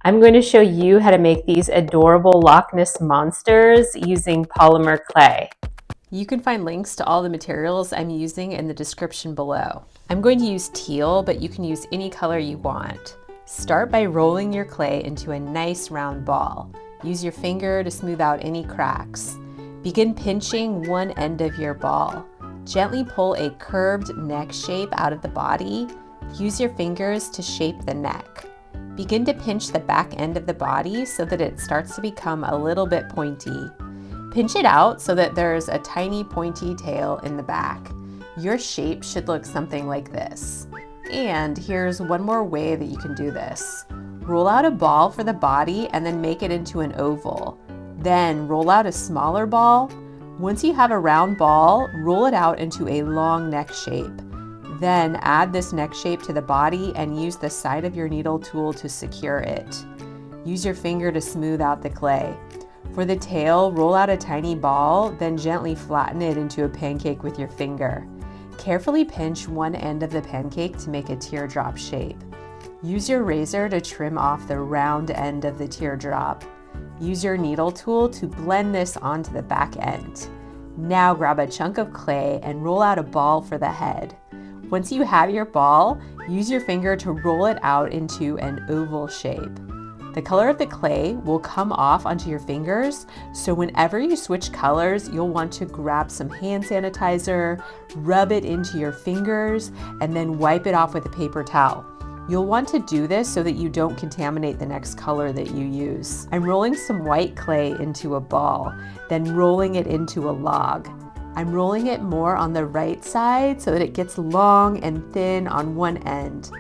I'm going to show you how to make these adorable Loch Ness monsters using polymer clay. You can find links to all the materials I'm using in the description below. I'm going to use teal, but you can use any color you want. Start by rolling your clay into a nice round ball. Use your finger to smooth out any cracks. Begin pinching one end of your ball. Gently pull a curved neck shape out of the body. Use your fingers to shape the neck. Begin to pinch the back end of the body so that it starts to become a little bit pointy. Pinch it out so that there's a tiny pointy tail in the back. Your shape should look something like this. And here's one more way that you can do this. Roll out a ball for the body and then make it into an oval. Then roll out a smaller ball. Once you have a round ball, roll it out into a long neck shape. Then add this neck shape to the body and use the side of your needle tool to secure it. Use your finger to smooth out the clay. For the tail, roll out a tiny ball, then gently flatten it into a pancake with your finger. Carefully pinch one end of the pancake to make a teardrop shape. Use your razor to trim off the round end of the teardrop. Use your needle tool to blend this onto the back end. Now grab a chunk of clay and roll out a ball for the head. Once you have your ball, use your finger to roll it out into an oval shape. The color of the clay will come off onto your fingers, so whenever you switch colors, you'll want to grab some hand sanitizer, rub it into your fingers, and then wipe it off with a paper towel. You'll want to do this so that you don't contaminate the next color that you use. I'm rolling some white clay into a ball, then rolling it into a log. I'm rolling it more on the right side so that it gets long and thin on one end.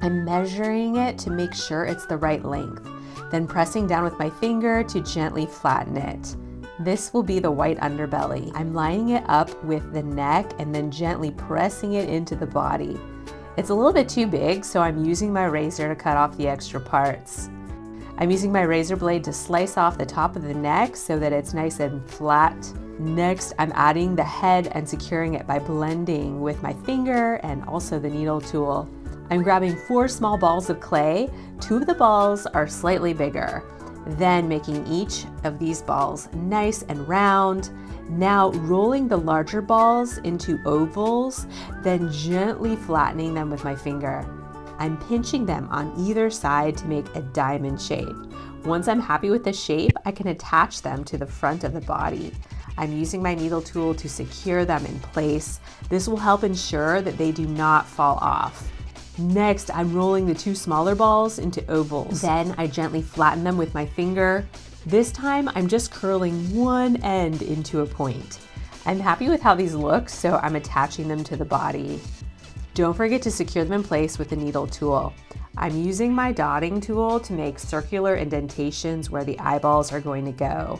I'm measuring it to make sure it's the right length, then pressing down with my finger to gently flatten it. This will be the white underbelly. I'm lining it up with the neck and then gently pressing it into the body. It's a little bit too big, so I'm using my razor to cut off the extra parts. I'm using my razor blade to slice off the top of the neck so that it's nice and flat. Next, I'm adding the head and securing it by blending with my finger and also the needle tool. I'm grabbing 4 small balls of clay. 2 of the balls are slightly bigger. Then making each of these balls nice and round. Now rolling the larger balls into ovals, then gently flattening them with my finger. I'm pinching them on either side to make a diamond shape. Once I'm happy with the shape, I can attach them to the front of the body. I'm using my needle tool to secure them in place. This will help ensure that they do not fall off. Next, I'm rolling the 2 smaller balls into ovals. Then I gently flatten them with my finger. This time, I'm just curling one end into a point. I'm happy with how these look, so I'm attaching them to the body. Don't forget to secure them in place with the needle tool. I'm using my dotting tool to make circular indentations where the eyeballs are going to go.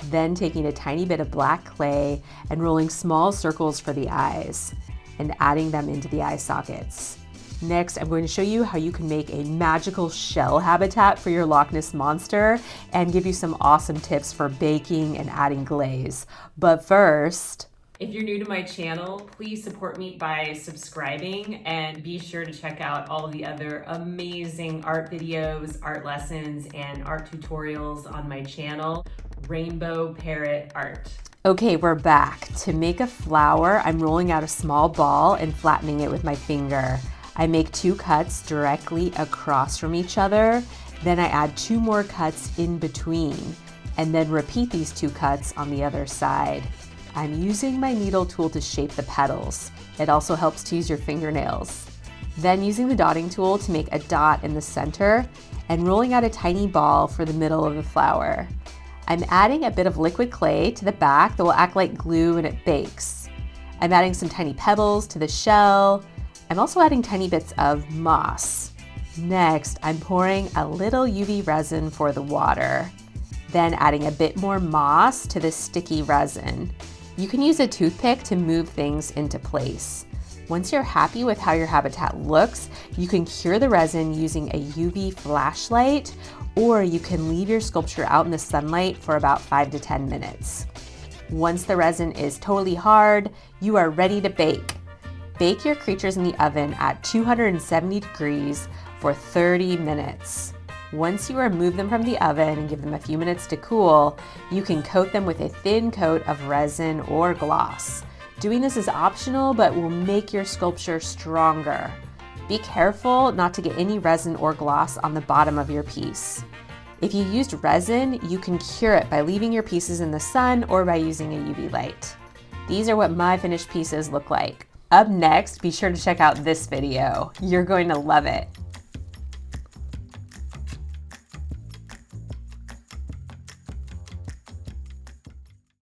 Then taking a tiny bit of black clay and rolling small circles for the eyes and adding them into the eye sockets. Next, I'm going to show you how you can make a magical shell habitat for your Loch Ness Monster and give you some awesome tips for baking and adding glaze. But first, if you're new to my channel, please support me by subscribing and be sure to check out all the other amazing art videos, art lessons, and art tutorials on my channel, Rainbow Parrot Art. Okay, we're back. To make a flower, I'm rolling out a small ball and flattening it with my finger. I make 2 cuts directly across from each other. Then I add 2 more cuts in between and then repeat these 2 cuts on the other side. I'm using my needle tool to shape the petals. It also helps to use your fingernails. Then using the dotting tool to make a dot in the center and rolling out a tiny ball for the middle of the flower. I'm adding a bit of liquid clay to the back that will act like glue when it bakes. I'm adding some tiny pebbles to the shell. I'm also adding tiny bits of moss. Next, I'm pouring a little UV resin for the water. Then adding a bit more moss to the sticky resin. You can use a toothpick to move things into place. Once you're happy with how your habitat looks, you can cure the resin using a UV flashlight, or you can leave your sculpture out in the sunlight for about 5 to 10 minutes. Once the resin is totally hard, you are ready to bake. Bake your creatures in the oven at 270 degrees for 30 minutes. Once you remove them from the oven and give them a few minutes to cool, you can coat them with a thin coat of resin or gloss. Doing this is optional, but will make your sculpture stronger. Be careful not to get any resin or gloss on the bottom of your piece. If you used resin, you can cure it by leaving your pieces in the sun or by using a UV light. These are what my finished pieces look like. Up next, be sure to check out this video. You're going to love it.